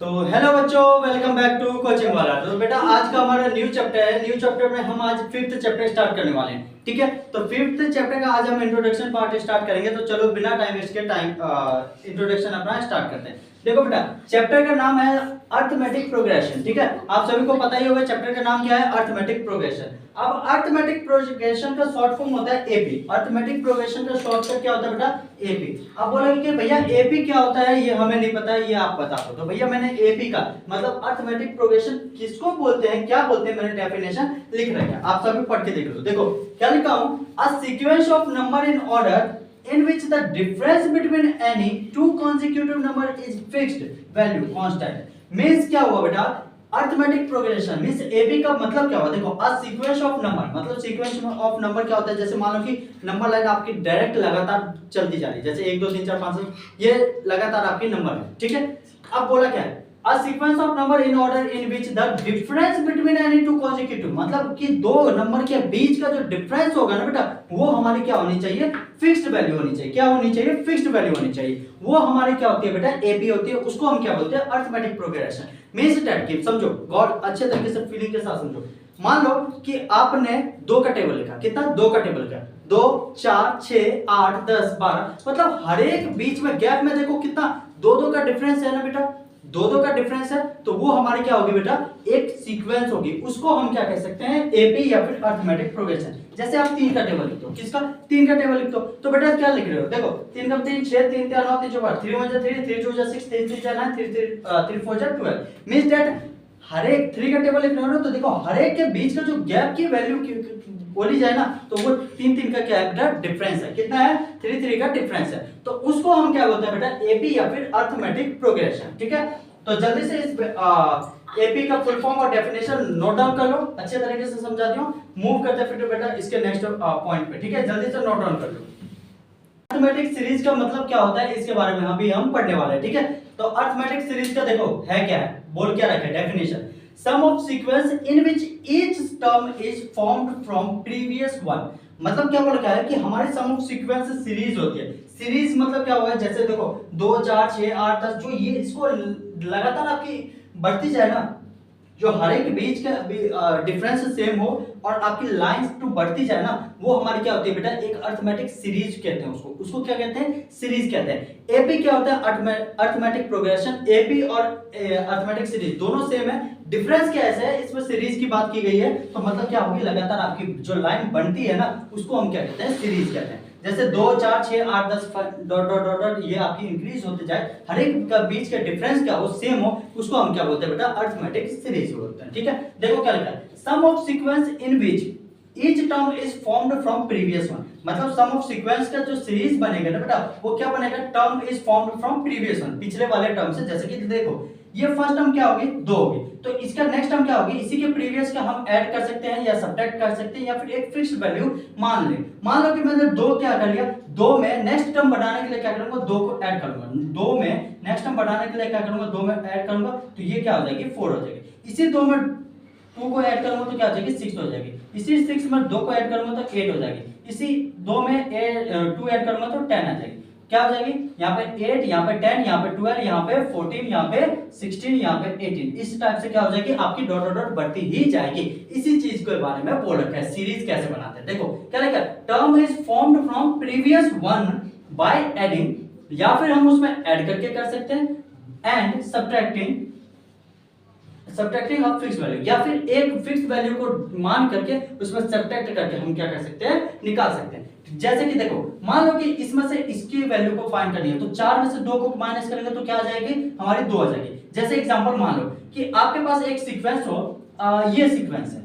तो हेलो बच्चों, welcome back to coaching वाला। तो बेटा आज का हमारा न्यू चैप्टर है। न्यू चैप्टर में हम आज फिफ्थ चैप्टर स्टार्ट करने वाले हैं। ठीक है, तो फिफ्थ चैप्टर का आज हम इंट्रोडक्शन पार्ट स्टार्ट करेंगे। तो चलो बिना टाइम वेस्ट के इंट्रोडक्शन अपना स्टार्ट करते हैं। देखो बेटा, चैप्टर का नाम है अर्थमेटिक प्रोग्रेशन। ठीक है, आप सभी को पता ही होगा चैप्टर का नाम क्या है, अर्थमेटिक प्रोग्रेशन। अब अर्थमेटिक प्रोग्रेशन का शॉर्ट फॉर्म होता है एपी। अर्थमेटिक प्रोग्रेशन का शॉर्टकट क्या होता है बेटा, एपी। अब बोलेंगे कि भैया एपी क्या होता है, ये हमें नहीं पता है, ये आप बता दो। तो भैया मैंने एपी का मतलब अर्थमेटिक प्रोग्रेशन किसको बोलते हैं, क्या बोलते हैं, मैंने डेफिनेशन लिख रखा है, आप सभी पढ़ के देख लो। देखो क्या लिखा हूं, a sequence of number in order in which the difference between any two consecutive number is fixed value constant। means क्या हुआ बेटा, अर्थमेटिक प्रोग्रेशन मींस एबी का मतलब क्या हुआ। देखो अ सीक्वेंस ऑफ नंबर मतलब सीक्वेंस ऑफ नंबर क्या होता है, जैसे मान लो कि नंबर लाइन आपकी डायरेक्ट लगातार चलती जा रही है, जैसे 1 2 3 4 5 6 ये लगातार आपकी नंबर है। ठीक है, अब बोला क्या है, A sequence of number in order in which the difference between any two consecutive मतलब कि दो नंबर के बीच का जो डिफरेंस होगा ना बेटा, वो हमारी क्या होनी चाहिए, फिक्स्ड वैल्यू होनी चाहिए। क्या होनी चाहिए, फिक्स्ड वैल्यू होनी चाहिए। वो हमारी क्या होती है बेटा, एपी होती है। उसको हम क्या बोलते हैं, अर्थमेटिक प्रोग्रेशन। मींस दैट कि समझो, गॉड अच्छे तरीके से फीलिंग के साथ समझो। मान लो कि आपने 2 का टेबल लिखा, कितना, 2 का टेबल लिखा, 2 4 6 8 10 12 मतलब हर एक बीच में गैप में देखो कितना 2 का डिफरेंस है ना बेटा, 2 का डिफरेंस है। तो वो हमारी क्या होगी बेटा, एक सीक्वेंस होगी। उसको हम क्या कह सकते हैं, एपी या फिर अर्थमेटिक प्रोग्रेशन। जैसे आप 3 का टेबल लिखते हो, किसका, 3 का टेबल लिखते हो, तो बेटा क्या लिख रहे हो, देखो 3 का 3 6 3 3 9 3 4 3 1 3 3 2 6 3 3 9 3 4 12 मींस दैट हर एक 3 का टेबल लिख रहे हो ना, तो देखो हर एक के बीच का जो गैप की वैल्यू बोली जाए ना, तो वो 3 का क्या है बेटा, डिफरेंस है। कितना है, 3 का डिफरेंस है। तो उसको हम क्या बोलते हैं बेटा, एपी या फिर अर्थमेटिक प्रोग्रेशन। ठीक है, तो जल्दी से इस एपी का फुल फॉर्म और डेफिनेशन नोट डाउन कर लो, अच्छे तरीके से समझा दिया। मूव करते फिर बेटा इसके नेक्स्ट पॉइंट पे। ठीक है, जल्दी से नोट डाउन कर लो। अर्थमेटिक सीरीज का मतलब क्या होता है, इसके बारे में अभी हम पढ़ने वाले हैं। ठीक है, तो अर्थमेटिक सीरीज का देखो है क्या है, बोल क्या रखा है definition, sum of sequence in which each term is formed from previous one. मतलब क्या बोला है कि हमारी सम ऑफ सीक्वेंस सीरीज होती है। सीरीज मतलब क्या होगा, जैसे देखो 2 4 6 8 10 जो ये इसको लगातार आपकी बढ़ती जाए ना, जो हर एक बीच का डिफरेंस सेम हो और आपकी लाइंस टू बढ़ती जाए ना, वो हमारी क्या होती है बेटा, एक अर्थमेटिक सीरीज कहते हैं। उसको क्या कहते हैं, सीरीज कहते हैं। एपी क्या होता है, अर्थमेटिक प्रोग्रेशन। एपी और अर्थमेटिक सीरीज दोनों सेम है, डिफरेंस क्या है, इसमें सीरीज की बात की गई है, तो मतलब क्या होगी, लगातार आपकी जो लाइन बनती है ना, उसको हम क्या कहते हैं, सीरीज कहते हैं। जैसे 2 4 6 8 10 डॉट डॉट डॉट डॉट ये आपकी इंक्रीज होते जाए, हर एक का बीच का डिफरेंस क्या हो, सेम हो, उसको हम क्या बोलते हैं बेटा, अर्थमेटिक सीरीज बोलते हैं। ठीक है, देखो क्या लिखा है, sum of sequence in which each term is formed from previous one। मतलब सम ऑफ सीक्वेंस का जो सीरीज बनेगा ना बेटा, वो क्या बनेगा, term is formed from previous one, पिछले वाले टर्म से। जैसे कि देखो ये फर्स्ट टर्म क्या होगी, 2 होगी, तो इसका नेक्स्ट टर्म क्या होगी, इसी के प्रीवियस का हम ऐड कर सकते हैं या सब्ट्रैक्ट कर सकते हैं, या फिर एक फिक्स्ड वैल्यू मान लें। मान लो कि मैंने 2 क्या कर लिया, 2 में नेक्स्ट टर्म बनाने के लिए क्या करूंगा, 2 को ऐड करूंगा। 2 में नेक्स्ट टर्म बनाने के लिए क्या करूंगा, 2 में ऐड करूंगा, तो ये क्या हो जाएगी, 4 हो जाएगी। इसी 2 में 2 को ऐड करूंगा तो क्या हो जाएगी, 6 हो जाएगी। इसी 6 में 2 को ऐड करूंगा तो 8 हो जाएगी। इसी 2 में 2 ऐड करूंगा तो 10 आ जाएगी। क्या हो जाएगी, यहाँ पे 8, यहाँ पे 10, यहाँ पे 12, यहाँ पे 14, यहाँ पे 16, यहाँ पे 18। इस टाइप से क्या हो जाएगी, आपकी डॉट डॉट डॉट बढ़ती ही जाएगी। इसी चीज के बारे में बोल रखा है, सीरीज कैसे बनाते हैं। देखो क्या लिखा है, term is formed from previous one by adding, या फिर हम उसमें ऐड करके कर सकते हैं, and subtracting of fixed value, या फिर एक फिक्स्ड वैल्यू को मान करके उसमें सब्ट्रैक्ट करके हम क्या कर सकते हैं, निकाल सकते हैं। जैसे कि देखो मान लो कि इसमें से इसकी वैल्यू को फाइंड करनी है, तो 4 में से 2 को माइनस करेंगे तो क्या आ जाएगी, हमारी 2 आ जाएगी। जैसे एग्जांपल मान लो कि आपके पास एक सीक्वेंस हो, ये सीक्वेंस है,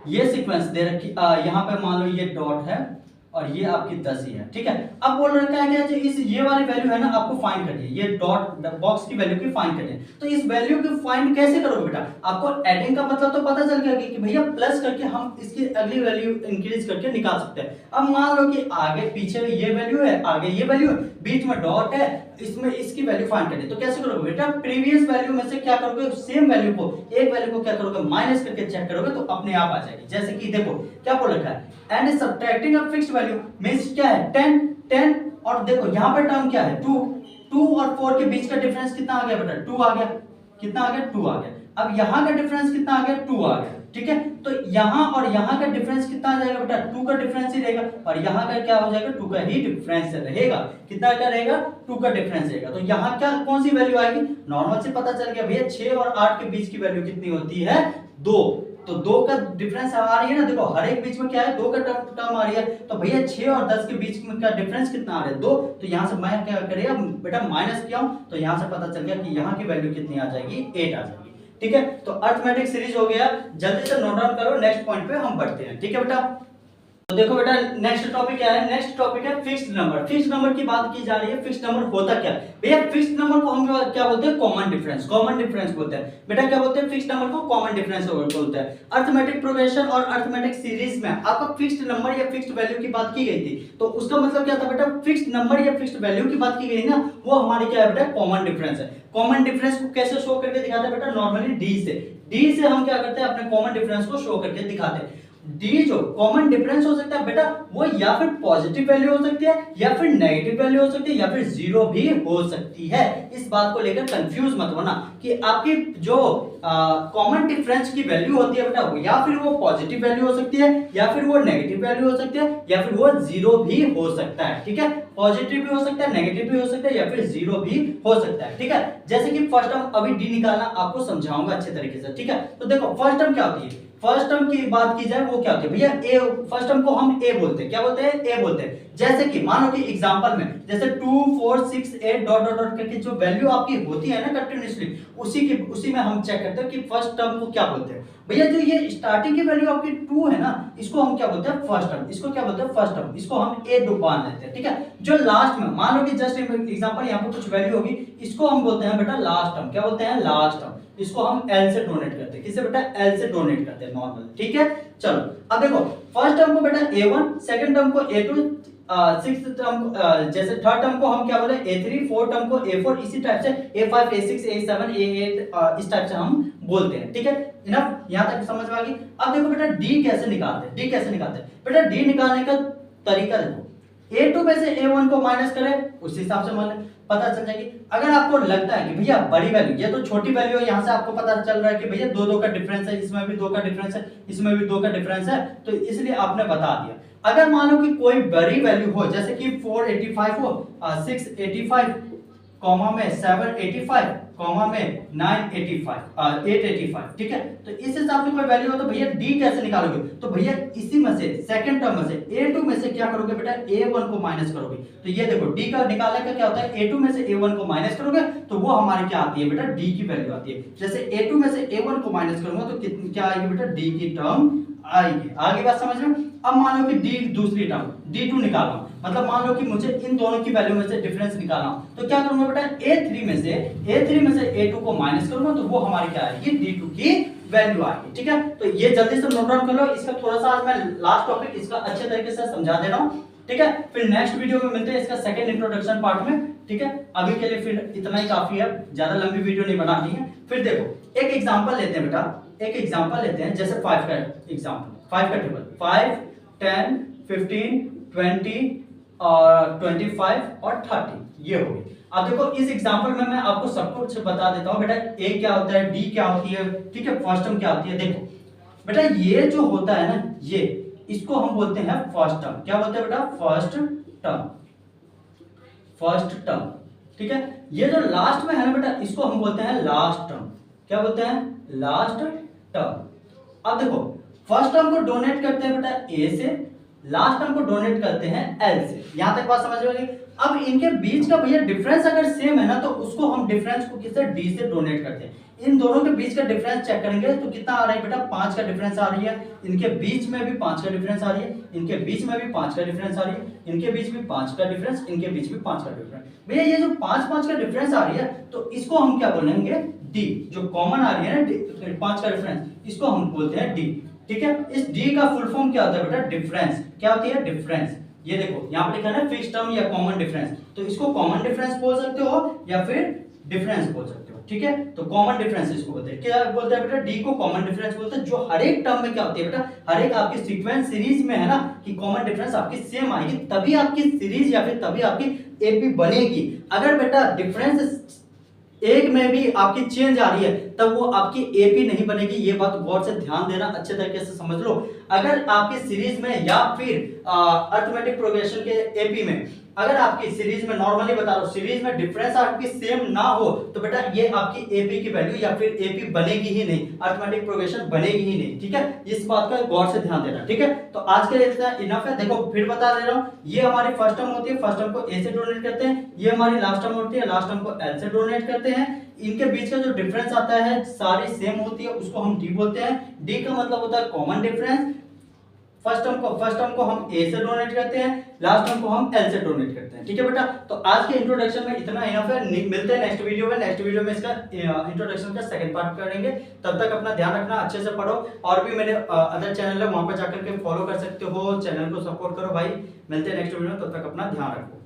ये सीक्वेंस दे रखी, यहाँ पे मान लो ये डॉट है और ये आपकी 10 ही है। ठीक है, अब बोल रखा है कि इस ये वाली वैल्यू है ना, आपको फाइंड करनी है, ये डॉट बॉक्स की वैल्यू की फाइंड करनी है। तो इस वैल्यू की फाइंड कैसे करोगे बेटा, आपको एडिंग का मतलब तो पता चल गया कि भैया प्लस करके हम इसकी अगली वैल्यू इंक्रीज करके निकाल सकते हैं। अब मान लो कि आगे पीछे ये वैल्यू है, आगे ये वैल्यू है, बीच में डॉट है, इसमें इसकी वैल्यू फाइंड करनी है। तो कैसे करोगे बेटा, प्रीवियस वैल्यू में से क्या करोगे, सेम वैल्यू को, एक वैल्यू को क्या करोगे, माइनस करके चेक करोगे तो अपने आप आ जाएगी। जैसे कि देखो क्या बोल रखा है, and subtracting a fixed value means क्या है, 10 10 और देखो यहाँ पर टर्म क्या है, 2 2 और 4 के बीच का डिफरेंस कितना आ गया बेटा? 2 आ गया। कितना आ गया? 2 आ गया। अब यहाँ का डिफरेंस कितना आ गया? 2 आ गया। ठीक है, तो यहाँ और यहाँ का डिफरेंस कितना आ जाएगा बेटा? 2 का डिफरेंस ही रहेगा, और यहाँ का क्या हो जाएगा? 2 का ही डिफरेंस रहेगा। कितना क्या रहेगा? 2 का डिफरेंस रहेगा। तो यहाँ क्या कौन सी वैल्यू आएगी? नॉर्मल से पता चल गया भैया 6 और 8 के बीच की वैल्यू कितनी होती है? 2। तो 2 का डिफरेंस आ रही है ना, देखो हर एक बीच में क्या है? 2 का टर्म आ रही है। तो भैया 6 और 10 के बीच में का डिफरेंस कितना आ रहा है? 2। तो यहाँ से मैं क्या करेगा बेटा? माइनस किया हूं, तो यहाँ से पता चल गया कि यहाँ की वैल्यू कितनी आ जाएगी? 8 आ जाएगी। ठीक है, तो अर्थमेटिक सीरीज हो गया। जल्दी से नोट डाउन करो, नेक्स्ट पॉइंट पे हम बढ़ते हैं। ठीक है बेटा, तो देखो बेटा नेक्स्ट टॉपिक क्या है? नेक्स्ट टॉपिक है फिक्स्ड नंबर। फिक्स्ड नंबर की बात की जा रही है। फिक्स्ड नंबर होता क्या है भैया? फिक्स्ड नंबर को हम क्या बोलते हैं? Common difference. कॉमन डिफरेंस बोलते हैं बेटा। क्या बोलते हैं? फिक्स्ड नंबर को कॉमन डिफरेंस बोलते हैं। अर्थमेटिक प्रोग्रेशन और अर्थमेटिक सीरीज में आपका फिक्स्ड नंबर या फिक्स्ड वैल्यू की बात की गई थी, तो उसका मतलब क्या था बेटा? फिक्स्ड नंबर या फिक्स्ड वैल्यू की बात की गई ना, वो हमारी क्या है बेटा? कॉमन डिफरेंस है। कॉमन डिफरेंस को कैसे शो करके दिखाते हैं बेटा? नॉर्मली डी से। डी से हम क्या करते हैं? अपने कॉमन डिफरेंस को शो करके दिखाते हैं। डी जो कॉमन डिफरेंस हो सकता है बेटा, वो या फिर पॉजिटिव वैल्यू हो सकती है, या फिर नेगेटिव वैल्यू हो सकती है, या फिर जीरो भी हो सकती है। इस बात को लेकर कंफ्यूज मत होना कि आपकी जो कॉमन डिफरेंस की वैल्यू होती है बेटा, या फिर वो पॉजिटिव वैल्यू हो सकती है, या फिर वो नेगेटिव वैल्यू हो सकती है, या फिर वो जीरो भी हो सकता है। ठीक है, पॉजिटिव भी हो सकता है, नेगेटिव भी हो सकता है, या फिर जीरो भी हो सकता है। ठीक है, जैसे कि फर्स्ट टर्म अभी डी निकालना आपको समझाऊंगा अच्छे तरीके से। ठीक है, तो देखो फर्स्ट टर्म क्या होती है? फर्स्ट टर्म की बात की जाए वो क्या होती है भैया? ए। फर्स्ट टर्म को हम ए बोलते हैं। क्या बोलते हैं? ए बोलते हैं। जैसे कि मानो कि एग्जांपल में जैसे 2 4 6 8 डॉट डॉट डॉट करके जो वैल्यू आपकी होती है ना कंटीन्यूअसली, उसी में हम चेक करते हैं कि फर्स्ट टर्म को क्या बोलते हैं भैया। जो ये स्टार्टिंग की वैल्यू आपकी 2 है ना, इसको हम क्या बोलते हैं? First term. इसको क्या बोलते हैं? First term. इसको हम ए मान लेते हैं। ठीक है, जो लास्ट में मान लो कि जस्ट एग्जांपल यहाँ पे कुछ वैल्यू होगी, इसको हम बोलते हैं बेटा लास्ट टर्म। क्या बोलते हैं? Last term. इसको हम एल से डोनेट करते हैं। किससे बेटा? एल से डोनेट करते हैं नॉर्मल। ठीक है, चलो अब देखो फर्स्ट टर्म को बेटा A1, सेकंड टर्म को A2, सिक्स्थ टर्म को जैसे थर्ड टर्म को हम क्या बोले? A3, फोर्थ टर्म को A4, इसी टाइप से A5 A6 A7 A8 इस टाइप से हम बोलते हैं। ठीक है, इनफ, यहां तक समझ में आ गई। अब देखो बेटा डी कैसे निकालते हैं? डी कैसे निकालते हैं बेटा? डी निकालने का तरीका देखो, A2 में से A1 को माइनस करें, उस हिसाब से मान पता चल जाएगी। अगर आपको लगता है कि भैया बड़ी वैल्यू, ये तो छोटी वैल्यू है, यहाँ से आपको पता चल रहा है कि भैया 2 का डिफरेंस है, इसमें भी 2 का डिफरेंस है, इसमें भी 2 का डिफरेंस है, तो इसलिए आपने बता दिया। अगर मान लो कि कोई बड़ी वैल्यू हो, जैसे कि 485 हो, 685 कॉमा में 785 कॉमा में 985 885, ठीक है, तो इस हिसाब से कोई वैल्यू हो तो भैया डी कैसे निकालोगे? तो भैया इसी में से सेकंड टर्म में से A2 में से क्या करोगे बेटा? A1 को माइनस करोगे। तो ये देखो डी का निकालने का क्या होता है? A2 में से A1 को माइनस करोगे तो वो हमारी क्या आती है बेटा? डी की वैल्यू आती है। जैसे A2 में से A1 को माइनस करूंगा तो कितनी क्या आएगी बेटा? डी की टर्म आएगी। आगे बात समझ रहे हो? अब मान लो कि डी दूसरी टर्म D2 निकालना, मतलब मान लो कि मुझे इन दोनों की वैल्यू में से डिफरेंस निकालना, तो क्या करूंगा बेटा? A3 में से A2 को माइनस करूंगा तो वो हमारी क्या आएगी? D2 की वैल्यू आएगी। ठीक है, तो ये जल्दी से नोट डाउन कर लो। इसका थोड़ा सा आज मैं लास्ट टॉपिक इसका अच्छे तरीके से समझा दे रहा हूं। ठीक है, फिर नेक्स्ट वीडियो में मिलते हैं इसका सेकंड इंट्रोडक्शन पार्ट में। ठीक है, अभी के लिए फिर इतना ही काफी है, ज्यादा लंबी वीडियो नहीं बनानी है। फिर देखो एक एग्जांपल लेते हैं बेटा, एक एग्जांपल लेते हैं, जैसे 5 का एग्जांपल, 5 का टेबल, 5 10 15 20 और 25 और 30 ये हो गई। अब देखो इस एग्जांपल में मैं आपको सब कुछ बता देता हूं बेटा। ए क्या होता है, डी क्या होती है, ठीक है, फर्स्ट टर्म क्या होती है। देखो बेटा ये जो होता है ना, ये इसको हम बोलते हैं फर्स्ट टर्म। क्या बोलते हैं बेटा? First term, first term. ठीक है, ये जो लास्ट में है ना बेटा, इसको हम बोलते हैं लास्ट टर्म। क्या बोलते हैं? Last term. अब देखो फर्स्ट टर्म को डोनेट करते हैं बेटा ए से, लास्ट टर्म को डोनेट करते हैं एल से। यहां तक बात समझ में? अब इनके बीच का भैया डिफरेंस अगर सेम है ना, तो उसको हम डिफरेंस को किससे? डी से डोनेट करते हैं। इन दोनों के बीच का डिफरेंस चेक करेंगे तो कितना आ रहा है बेटा? 5 का डिफरेंस आ रही है। इनके बीच में भी 5 का डिफरेंस आ रही है, इनके बीच में भी 5 का डिफरेंस आ रही है, इनके बीच भी 5 का डिफरेंस, इनके बीच भी 5 का डिफरेंस। भैया ये जो 5 का डिफरेंस आ रही है, तो इसको हम क्या बोलेंगे? डी। जो कॉमन आ रही है ना 5 का डिफरेंस, इसको हम बोलते हैं डी। ठीक है, इस डी का फुल फॉर्म क्या होता है बेटा? डिफरेंस। क्या होती है? डिफरेंस। ये देखो यहाँ पे लिखा है ना फिक्स्ड टर्म या कॉमन डिफरेंस, तो इसको कॉमन डिफरेंस बोल सकते हो या फिर डिफरेंस बोल सकते हो। ठीक है। तो कॉमन डिफरेंस इसको बोलते हैं। क्या बोलते हैं बेटा? डी को कॉमन डिफरेंस बोलते हैं, जो हर एक टर्म में क्या होती है बेटा, हर एक आपकी सीक्वेंस सीरीज में है ना कि कॉमन डिफरेंस आपकी सेम आएगी, तभी आपकी सीरीज या फिर तभी आपकी एपी बनेगी। अगर बेटा डिफरेंस एक में भी आपकी चेंज आ रही है तब वो आपकी एपी नहीं बनेगी। ये बात गौर से ध्यान देना, अच्छे तरीके से समझ लो। अगर आपकी सीरीज में या फिर अरिथमेटिक प्रोग्रेशन के एपी में, अगर आपकी सीरीज में, नॉर्मली बता रहा हूं, सीरीज में डिफरेंस आपकी सेम ना हो तो बेटा ये आपकी एपी की वैल्यू या फिर एपी बनेगी ही नहीं, अरिथमेटिक प्रोग्रेशन बनेगी ही नहीं। ठीक है, इस बात का गौर से ध्यान देना। ठीक है, तो आज के लिए इतना इनफ है। देखो फिर बता दे रहा हूं, ये हमारी फर्स्ट टर्म होती है, फर्स्ट टर्म को ए से डोनेट करते हैं। ये हमारी लास्ट टर्म होती है, लास्ट टर्म को एल से डोनेट करते हैं। इनके बीच का जो डिफरेंस आता है सारी सेम होती है, उसको हम डी बोलते हैं। डी का मतलब होता है कॉमन डिफरेंस। फर्स्ट टर्म को हम ए से डोनेट करते हैं, लास्ट टर्म को हम एल से डोनेट करते हैं। ठीक है बेटा, तो आज के इंट्रोडक्शन में इतना इनफ है। मिलते हैं नेक्स्ट वीडियो में। नेक्स्ट वीडियो में इसका इंट्रोडक्शन का सेकंड पार्ट करेंगे। तब तक अपना ध्यान रखना, अच्छे से पढ़ो। और भी मेरे अदर चैनल है, वहां पर जाकर के फॉलो कर सकते हो, चैनल को सपोर्ट करो भाई। मिलते हैं नेक्स्ट वीडियो में, तब तक अपना ध्यान रखो।